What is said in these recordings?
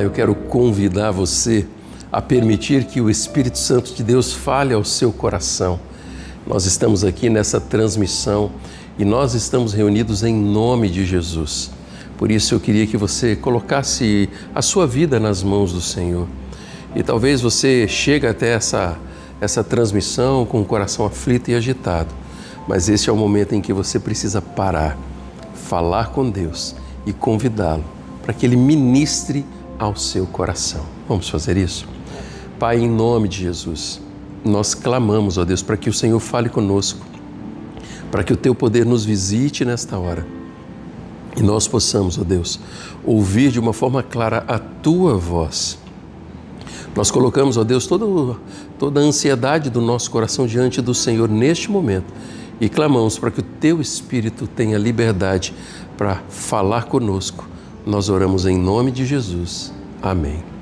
eu quero convidar você a permitir que o Espírito Santo de Deus fale ao seu coração. Nós estamos aqui nessa transmissão e nós estamos reunidos em nome de Jesus. Por isso eu queria que você colocasse a sua vida nas mãos do Senhor. E talvez você chegue até essa transmissão com o coração aflito e agitado, mas esse é o momento em que você precisa parar, falar com Deus e convidá-lo para que Ele ministre ao seu coração. Vamos fazer isso? Pai, em nome de Jesus, nós clamamos, ó Deus, para que o Senhor fale conosco, para que o Teu poder nos visite nesta hora e nós possamos, ó Deus, ouvir de uma forma clara a Tua voz. Nós colocamos, ó Deus, toda a ansiedade do nosso coração diante do Senhor neste momento e clamamos para que o Teu Espírito tenha liberdade para falar conosco. Nós oramos em nome de Jesus. Amém.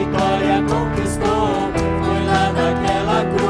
Vitória conquistou, foi lá naquela cruz.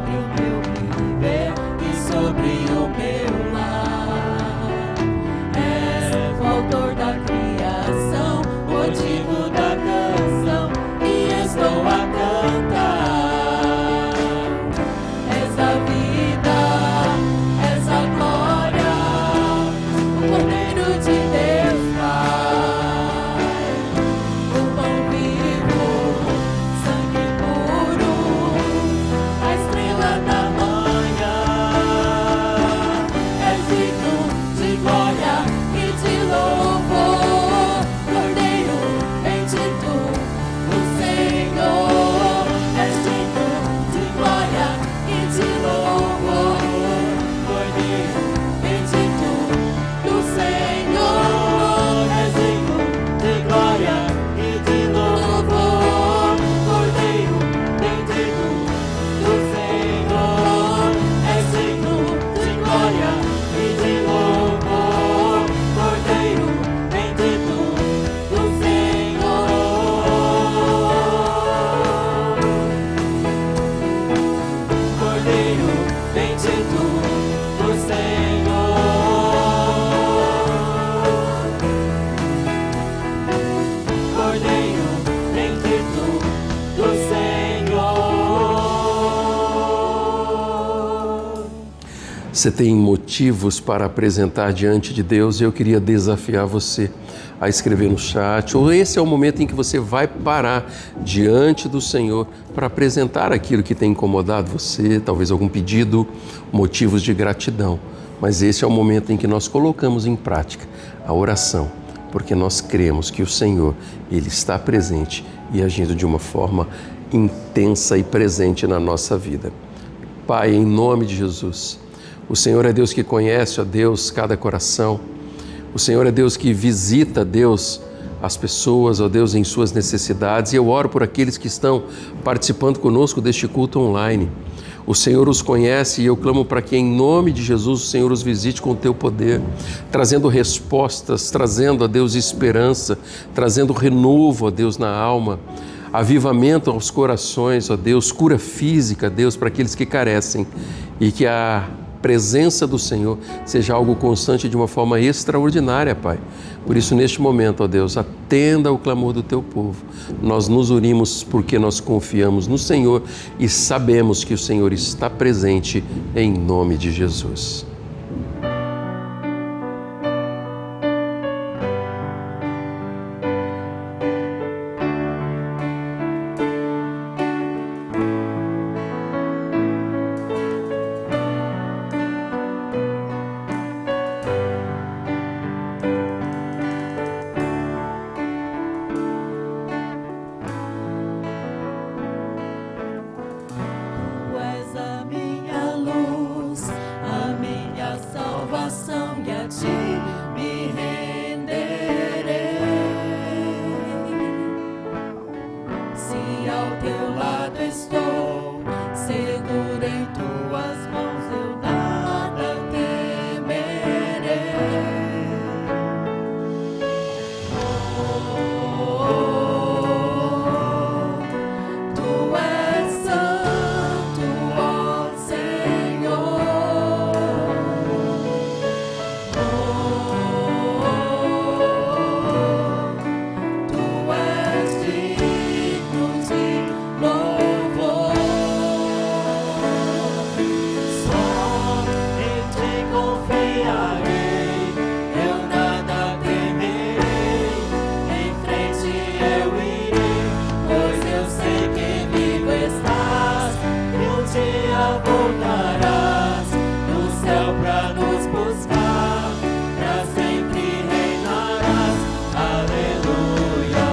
sobre o meu viver e sobre o meu lar. És o autor da criação, motivo da canção, e estou a cantar. És a vida, és a glória, o Cordeiro de Deus Pai, o pão vivo, sangue puro, a estrela da manhã. És digno de glória e de louvor, Cordeiro bendito do Senhor. És digno de glória e de louvor, Cordeiro bendito do Senhor. És digno de glória e de louvor, Cordeiro bendito do Senhor. És digno de glória e de louvor, Cordeiro bendito do Senhor. Cordeiro bendito do Senhor. Cordeiro bendito do Senhor. Você tem motivos para apresentar diante de Deus e eu queria desafiar você a escrever no chat, ou esse é o momento em que você vai parar diante do Senhor para apresentar aquilo que tem incomodado você, talvez algum pedido, motivos de gratidão. Mas esse é o momento em que nós colocamos em prática a oração, porque nós cremos que o Senhor, Ele está presente e agindo de uma forma intensa e presente na nossa vida. Pai, em nome de Jesus, o Senhor é Deus que conhece, ó Deus, cada coração. O Senhor é Deus que visita, Deus, as pessoas, ó Deus, em suas necessidades. E eu oro por aqueles que estão participando conosco deste culto online. O Senhor os conhece e eu clamo para que, em nome de Jesus, o Senhor os visite com o teu poder, trazendo respostas, trazendo, ó Deus, esperança, trazendo renovo, ó Deus, na alma, avivamento aos corações, ó Deus, cura física, Deus, para aqueles que carecem, e que a presença do Senhor seja algo constante de uma forma extraordinária, Pai. Por isso, neste momento, ó Deus, atenda ao clamor do Teu povo. Nós nos unimos porque nós confiamos no Senhor e sabemos que o Senhor está presente em nome de Jesus. Tu és a minha luz, a minha salvação, e a ti me renderei. Se ao teu lado estou, seguro em tuas mãos, eu nada temerei. Tu és santo, ó Senhor. Tu és digno de louvor. Só em ti confiarei, eu nada temerei. Em frente eu irei, pois eu sei que vivo estás, e um dia voltarás no céu pra nos buscar, pra sempre reinarás. Aleluia.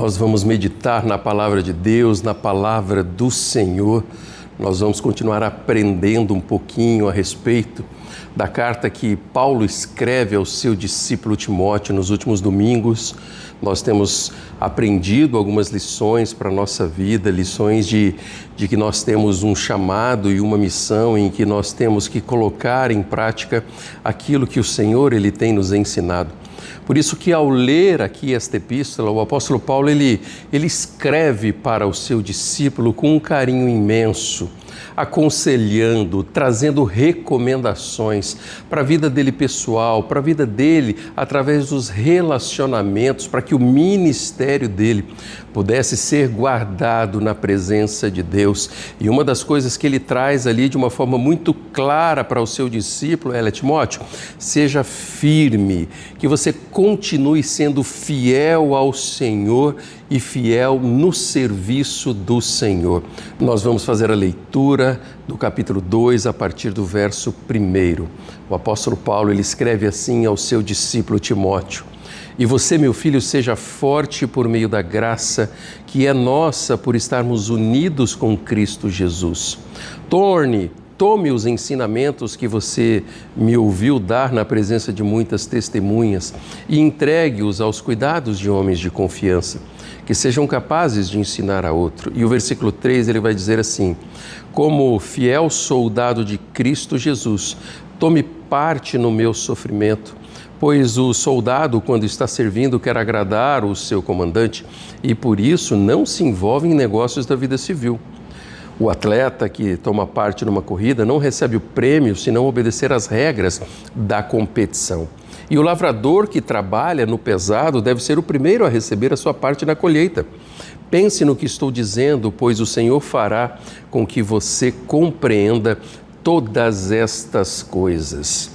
Nós vamos meditar na palavra de Deus, na palavra do Senhor. Nós vamos continuar aprendendo um pouquinho a respeito da carta que Paulo escreve ao seu discípulo Timóteo nos últimos domingos. Nós temos aprendido algumas lições para a nossa vida, lições de que nós temos um chamado e uma missão em que nós temos que colocar em prática aquilo que o Senhor ele tem nos ensinado. Por isso que ao ler aqui esta epístola, o apóstolo Paulo ele escreve para o seu discípulo com um carinho imenso, aconselhando, trazendo recomendações para a vida dele pessoal, para a vida dele através dos relacionamentos, para que o ministério dele pudesse ser guardado na presença de Deus. E uma das coisas que ele traz ali de uma forma muito clara para o seu discípulo é: Timóteo, seja firme, que você continue sendo fiel ao Senhor e fiel no serviço do Senhor. Nós vamos fazer a leitura do capítulo 2 a partir do verso 1. O apóstolo Paulo ele escreve assim ao seu discípulo Timóteo: E você, meu filho, seja forte por meio da graça que é nossa por estarmos unidos com Cristo Jesus. Tome os ensinamentos que você me ouviu dar na presença de muitas testemunhas e entregue-os aos cuidados de homens de confiança, que sejam capazes de ensinar a outro. E o versículo 3 ele vai dizer assim: Como fiel soldado de Cristo Jesus, tome parte no meu sofrimento, pois o soldado, quando está servindo, quer agradar o seu comandante e por isso não se envolve em negócios da vida civil. O atleta que toma parte numa corrida não recebe o prêmio se não obedecer às regras da competição. E o lavrador que trabalha no pesado deve ser o primeiro a receber a sua parte na colheita. Pense no que estou dizendo, pois o Senhor fará com que você compreenda todas estas coisas.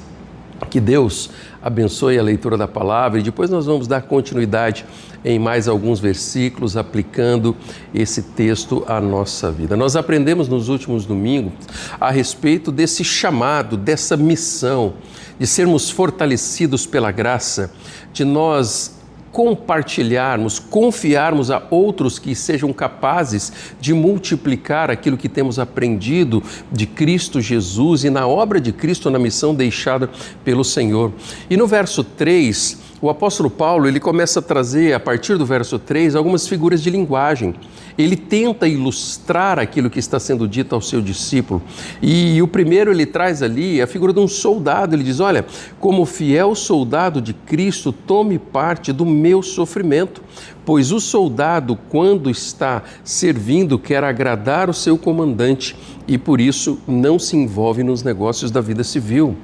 Que Deus abençoe a leitura da palavra e depois nós vamos dar continuidade em mais alguns versículos aplicando esse texto à nossa vida. Nós aprendemos nos últimos domingos a respeito desse chamado, dessa missão de sermos fortalecidos pela graça, de nós compartilharmos, confiarmos a outros que sejam capazes de multiplicar aquilo que temos aprendido de Cristo Jesus e na obra de Cristo, na missão deixada pelo Senhor. E no verso 3, o apóstolo Paulo ele começa a trazer, a partir do verso 3, algumas figuras de linguagem. Ele tenta ilustrar aquilo que está sendo dito ao seu discípulo. E o primeiro ele traz ali a figura de um soldado. Ele diz: olha, como fiel soldado de Cristo, tome parte do meu sofrimento, pois o soldado, quando está servindo, quer agradar o seu comandante e por isso não se envolve nos negócios da vida civil.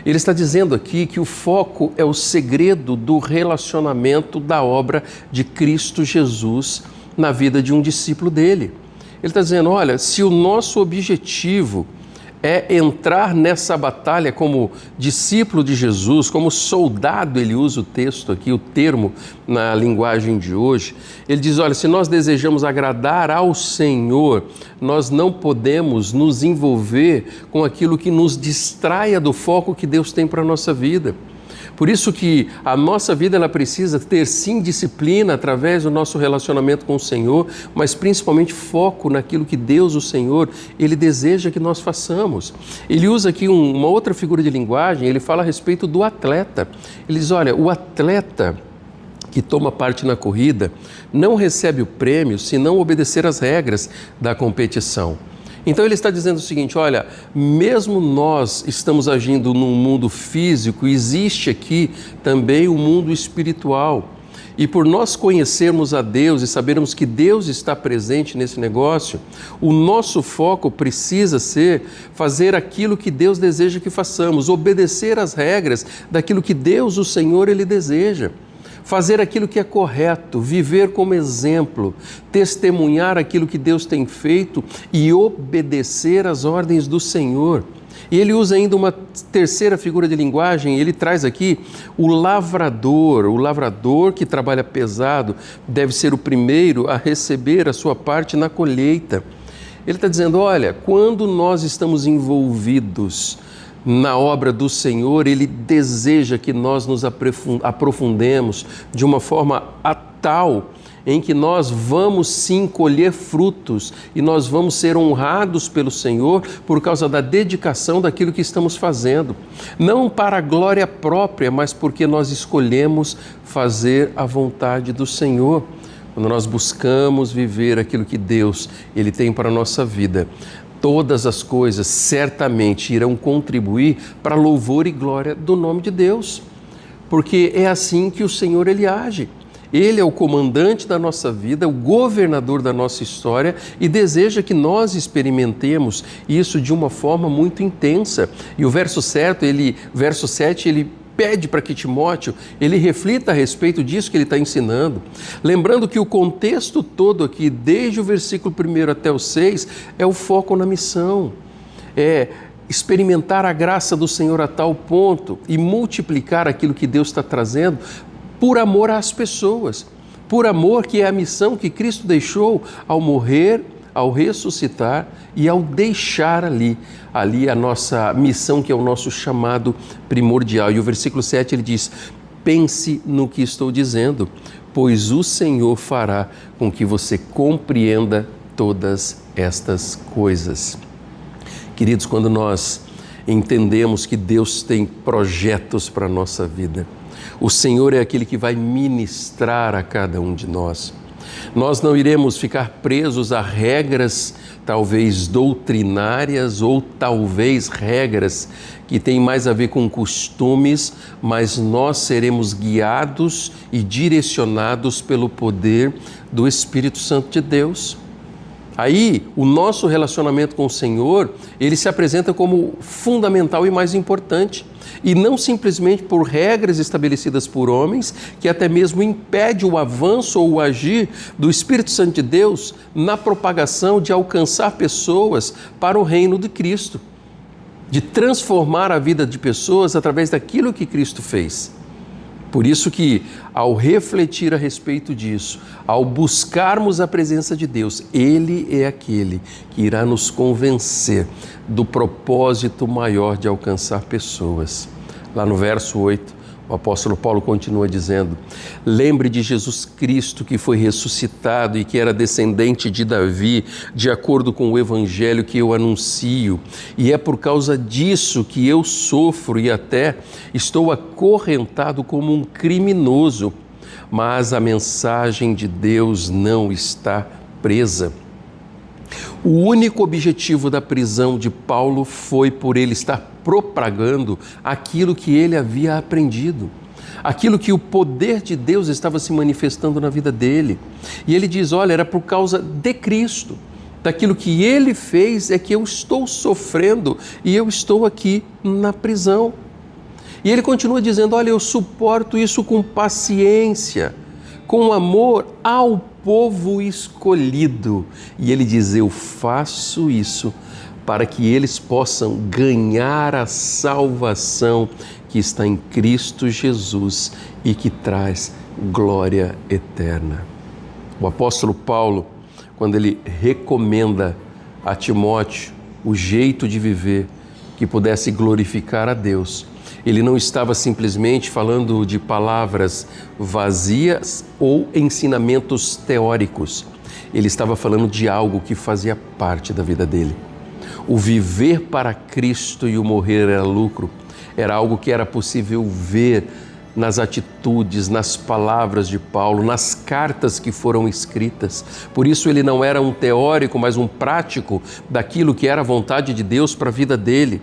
Ele está dizendo aqui que o foco é o segredo do relacionamento da obra de Cristo Jesus na vida de um discípulo dele. Ele está dizendo: olha, se o nosso objetivo é entrar nessa batalha como discípulo de Jesus, como soldado, ele usa o texto aqui, o termo na linguagem de hoje, ele diz: olha, se nós desejamos agradar ao Senhor, nós não podemos nos envolver com aquilo que nos distraia do foco que Deus tem para a nossa vida. Por isso que a nossa vida ela precisa ter sim disciplina através do nosso relacionamento com o Senhor, mas principalmente foco naquilo que Deus, o Senhor, Ele deseja que nós façamos. Ele usa aqui uma outra figura de linguagem, ele fala a respeito do atleta. Ele diz: olha, o atleta que toma parte na corrida não recebe o prêmio se não obedecer às regras da competição. Então ele está dizendo o seguinte: olha, mesmo nós estamos agindo num mundo físico, existe aqui também o mundo espiritual. E por nós conhecermos a Deus e sabermos que Deus está presente nesse negócio, o nosso foco precisa ser fazer aquilo que Deus deseja que façamos, obedecer às regras daquilo que Deus, o Senhor, Ele deseja. Fazer aquilo que é correto, viver como exemplo, testemunhar aquilo que Deus tem feito e obedecer às ordens do Senhor. E ele usa ainda uma terceira figura de linguagem, ele traz aqui o lavrador que trabalha pesado deve ser o primeiro a receber a sua parte na colheita. Ele está dizendo: olha, quando nós estamos envolvidos na obra do Senhor, Ele deseja que nós nos aprofundemos de uma forma tal em que nós vamos sim colher frutos e nós vamos ser honrados pelo Senhor por causa da dedicação daquilo que estamos fazendo. Não para a glória própria, mas porque nós escolhemos fazer a vontade do Senhor. Quando nós buscamos viver aquilo que Deus Ele tem para a nossa vida, todas as coisas certamente irão contribuir para louvor e glória do nome de Deus. Porque é assim que o Senhor Ele age. Ele é o comandante da nossa vida, o governador da nossa história e deseja que nós experimentemos isso de uma forma muito intensa. E o verso 7, ele pede para que Timóteo, ele reflita a respeito disso que ele está ensinando. Lembrando que o contexto todo aqui, desde o versículo 1 até o 6, é o foco na missão. É experimentar a graça do Senhor a tal ponto e multiplicar aquilo que Deus está trazendo por amor às pessoas, por amor que é a missão que Cristo deixou ao morrer, ao ressuscitar e ao deixar ali a nossa missão, que é o nosso chamado primordial. E o versículo 7 ele diz: pense no que estou dizendo, pois o Senhor fará com que você compreenda todas estas coisas. Queridos, quando nós entendemos que Deus tem projetos para a nossa vida, o Senhor é aquele que vai ministrar a cada um de nós. Nós não iremos ficar presos a regras, talvez doutrinárias ou talvez regras que têm mais a ver com costumes, mas nós seremos guiados e direcionados pelo poder do Espírito Santo de Deus. Aí, o nosso relacionamento com o Senhor, ele se apresenta como fundamental e mais importante. E não simplesmente por regras estabelecidas por homens, que até mesmo impede o avanço ou o agir do Espírito Santo de Deus na propagação de alcançar pessoas para o reino de Cristo, de transformar a vida de pessoas através daquilo que Cristo fez. Por isso que, ao refletir a respeito disso, ao buscarmos a presença de Deus, Ele é aquele que irá nos convencer do propósito maior de alcançar pessoas. Lá no verso 8, o apóstolo Paulo continua dizendo: lembre de Jesus Cristo, que foi ressuscitado e que era descendente de Davi, de acordo com o evangelho que eu anuncio, e é por causa disso que eu sofro e até estou acorrentado como um criminoso, mas a mensagem de Deus não está presa. O único objetivo da prisão de Paulo foi por ele estar propagando aquilo que ele havia aprendido, aquilo que o poder de Deus estava se manifestando na vida dele. E ele diz: olha, era por causa de Cristo, daquilo que ele fez, é que eu estou sofrendo e eu estou aqui na prisão. E ele continua dizendo: olha, eu suporto isso com paciência, com amor ao povo escolhido. E ele diz: eu faço isso para que eles possam ganhar a salvação que está em Cristo Jesus e que traz glória eterna. O apóstolo Paulo, quando ele recomenda a Timóteo o jeito de viver que pudesse glorificar a Deus, ele não estava simplesmente falando de palavras vazias ou ensinamentos teóricos. Ele estava falando de algo que fazia parte da vida dele. O viver para Cristo e o morrer era lucro. Era algo que era possível ver nas atitudes, nas palavras de Paulo, nas cartas que foram escritas. Por isso ele não era um teórico, mas um prático daquilo que era a vontade de Deus para a vida dele.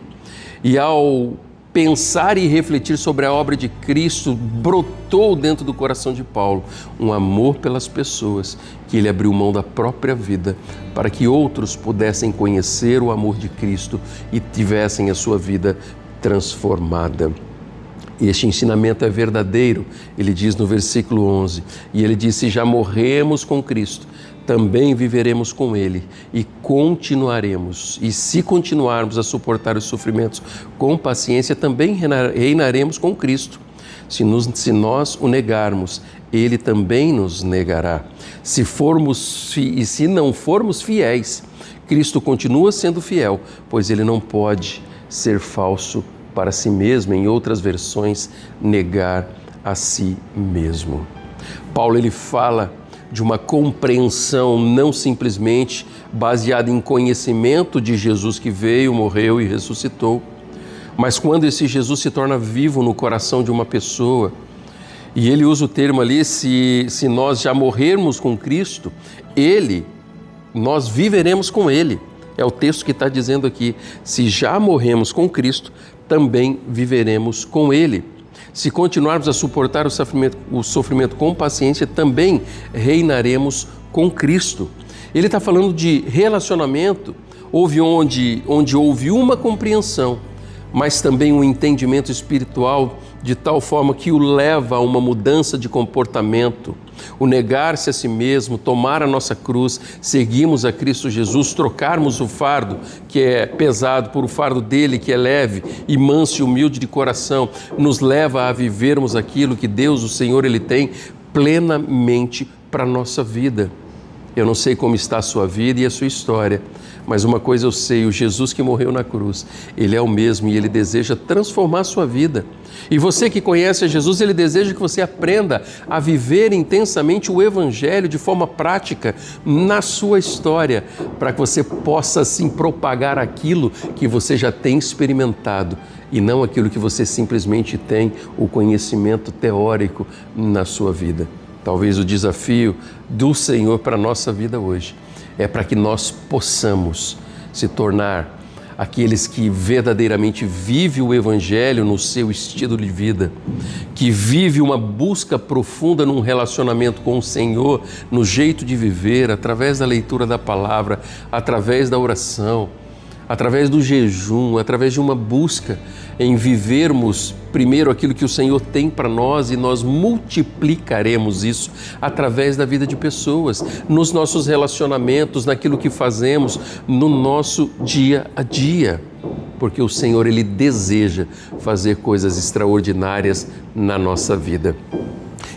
E ao pensar e refletir sobre a obra de Cristo, brotou dentro do coração de Paulo um amor pelas pessoas, que ele abriu mão da própria vida para que outros pudessem conhecer o amor de Cristo e tivessem a sua vida transformada. Este ensinamento é verdadeiro, ele diz no versículo 11, e ele diz: se já morremos com Cristo, também viveremos com Ele e continuaremos. E se continuarmos a suportar os sofrimentos com paciência, também reinaremos com Cristo. Se nós o negarmos, Ele também nos negará. Se não formos fiéis, Cristo continua sendo fiel, pois Ele não pode ser falso para si mesmo. Em outras versões, negar a si mesmo. Paulo ele fala de uma compreensão não simplesmente baseada em conhecimento de Jesus que veio, morreu e ressuscitou, mas quando esse Jesus se torna vivo no coração de uma pessoa, e ele usa o termo ali, se nós já morrermos com Cristo, nós viveremos com Ele. É o texto que está dizendo aqui, se já morremos com Cristo, também viveremos com Ele. Se continuarmos a suportar o sofrimento com paciência, também reinaremos com Cristo. Ele está falando de relacionamento, onde houve uma compreensão, mas também um entendimento espiritual de tal forma que o leva a uma mudança de comportamento, o negar-se a si mesmo, tomar a nossa cruz, seguirmos a Cristo Jesus, trocarmos o fardo que é pesado por o fardo dele que é leve e manso e humilde de coração, nos leva a vivermos aquilo que Deus, o Senhor, Ele tem plenamente para a nossa vida. Eu não sei como está a sua vida e a sua história, mas uma coisa eu sei, o Jesus que morreu na cruz, Ele é o mesmo e Ele deseja transformar a sua vida. E você que conhece a Jesus, Ele deseja que você aprenda a viver intensamente o Evangelho de forma prática na sua história, para que você possa assim propagar aquilo que você já tem experimentado e não aquilo que você simplesmente tem o conhecimento teórico na sua vida. Talvez o desafio do Senhor para a nossa vida hoje é para que nós possamos se tornar aqueles que verdadeiramente vivem o Evangelho no seu estilo de vida, que vive uma busca profunda num relacionamento com o Senhor, no jeito de viver, através da leitura da palavra, através da oração, através do jejum, através de uma busca em vivermos primeiro aquilo que o Senhor tem para nós e nós multiplicaremos isso através da vida de pessoas, nos nossos relacionamentos, naquilo que fazemos, no nosso dia a dia. Porque o Senhor, Ele deseja fazer coisas extraordinárias na nossa vida.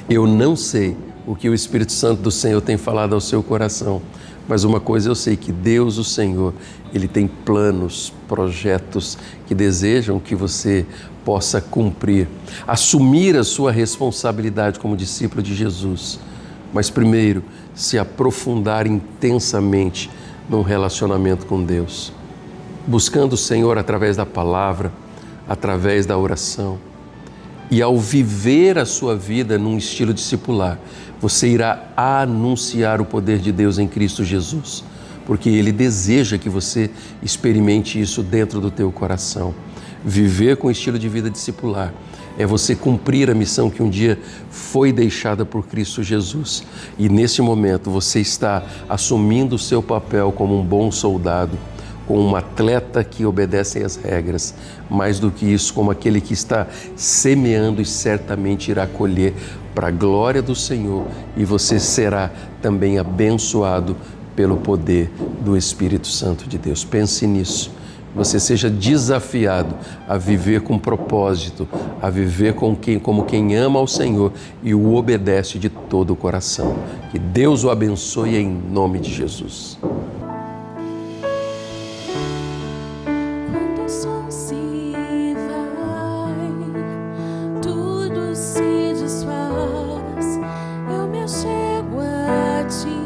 Eu não sei o que o Espírito Santo do Senhor tem falado ao seu coração, mas uma coisa eu sei, que Deus, o Senhor, Ele tem planos, projetos que desejam que você possa cumprir, assumir a sua responsabilidade como discípulo de Jesus, mas primeiro se aprofundar intensamente num relacionamento com Deus, buscando o Senhor através da palavra, através da oração. E ao viver a sua vida num estilo discipular, você irá anunciar o poder de Deus em Cristo Jesus, porque Ele deseja que você experimente isso dentro do teu coração. Viver com estilo de vida discipular é você cumprir a missão que um dia foi deixada por Cristo Jesus. E nesse momento você está assumindo o seu papel como um bom soldado, como um atleta que obedece às regras, mais do que isso, como aquele que está semeando e certamente irá colher para a glória do Senhor, e você será também abençoado pelo poder do Espírito Santo de Deus. Pense nisso. Você seja desafiado a viver com propósito, a viver como quem ama ao Senhor e o obedece de todo o coração. Que Deus o abençoe em nome de Jesus. Quando o sol se vai, tudo se desfaz, eu me achego a ti.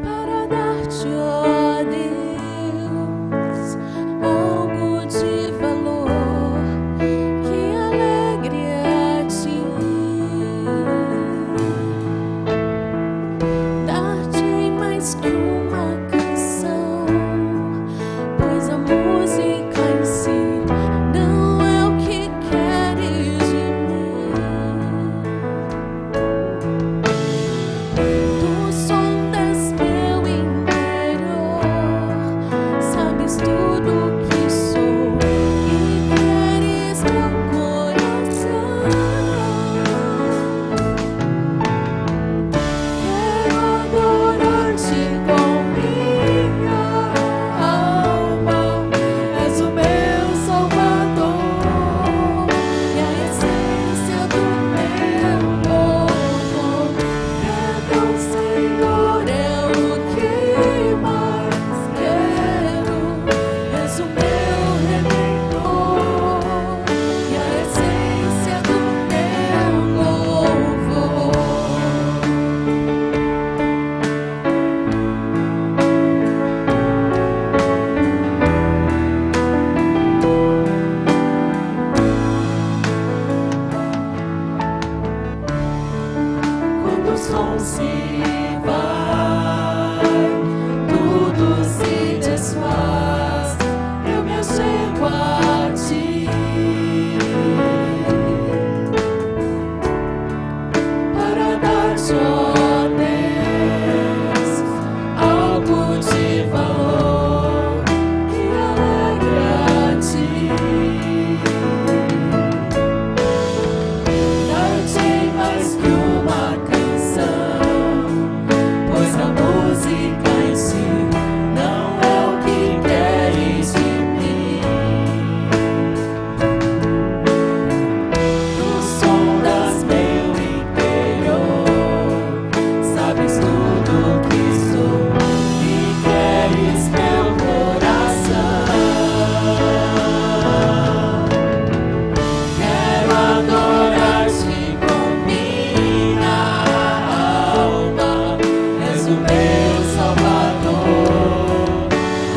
Para dar-te, ó Deus, algo de valor que alegre a ti. Dar-te mais que uma canção, pois a música em si não é o que queres de mim. Tu sondas meu interior meu som se vai, tudo se desfaz, eu me achego a ti, para dar-te, ó Deus, algo de valor que alegre a ti. Dar-te mais que uma canção, pois a música em si não é o que queres de mim. No som das meu interior, sabes tudo que sou e queres meu coração. Quero adorar-te com minha alma, és o meu Salvador,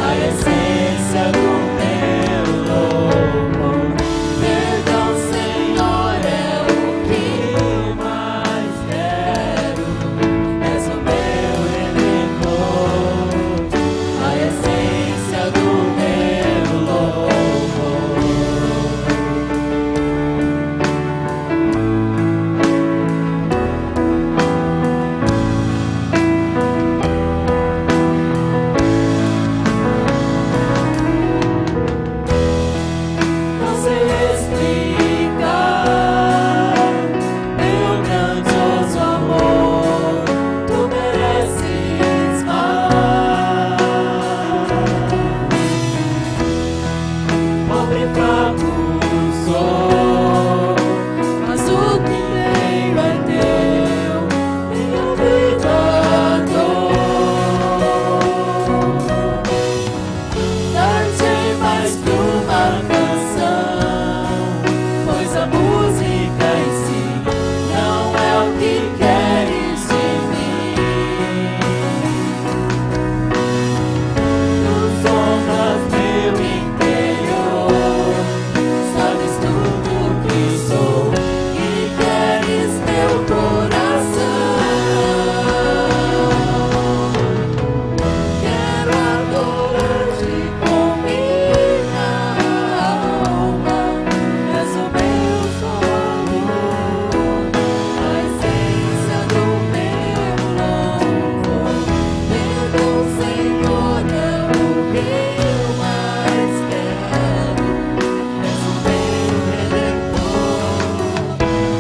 a essência do meu louvor. Perdão, Senhor, é o que mais quero, és o meu Redentor, a essência do meu louvor. Não sei explicar meu grandioso amor, tu mereces mais. Pobre e fraco sou, mas o que tenho é teu, minha vida dou. Dar-te mais que uma canção, pois a música em si não é o que queres de mim. Nos sombras meu interior, sabes tudo que sou e queres meu coração. Quero adorar-te com minha alma, és o meu Salvador, a essência do meu louvor. Perdão, Senhor, é o que eu mais quero, és o meu Redentor,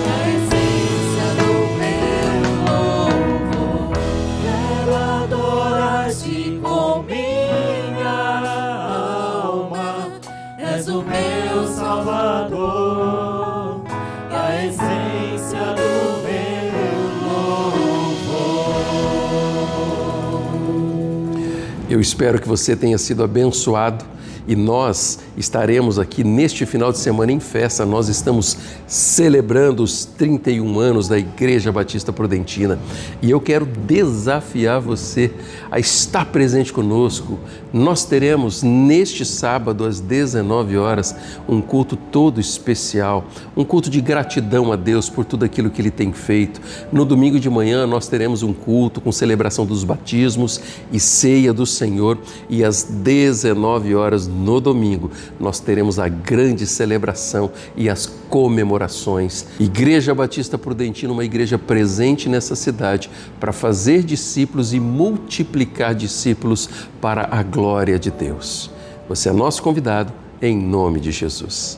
a essência do meu louvor. Quero adorar-te com minha alma, és o meu Salvador, a essência do meu louvor. Eu espero que você tenha sido abençoado e nós estaremos aqui neste final de semana em festa. Nós estamos celebrando os 31 anos da Igreja Batista Prudentina e eu quero desafiar você a estar presente conosco. Nós teremos neste sábado às 19 horas um culto todo especial, um culto de gratidão a Deus por tudo aquilo que Ele tem feito. No domingo de manhã nós teremos um culto com celebração dos batismos e ceia do Senhor, e às 19 horas no domingo nós teremos a grande celebração e as comemorações. Igreja Batista Prudentina, uma igreja presente nessa cidade para fazer discípulos e multiplicar discípulos para a glória de Deus. Você é nosso convidado, em nome de Jesus.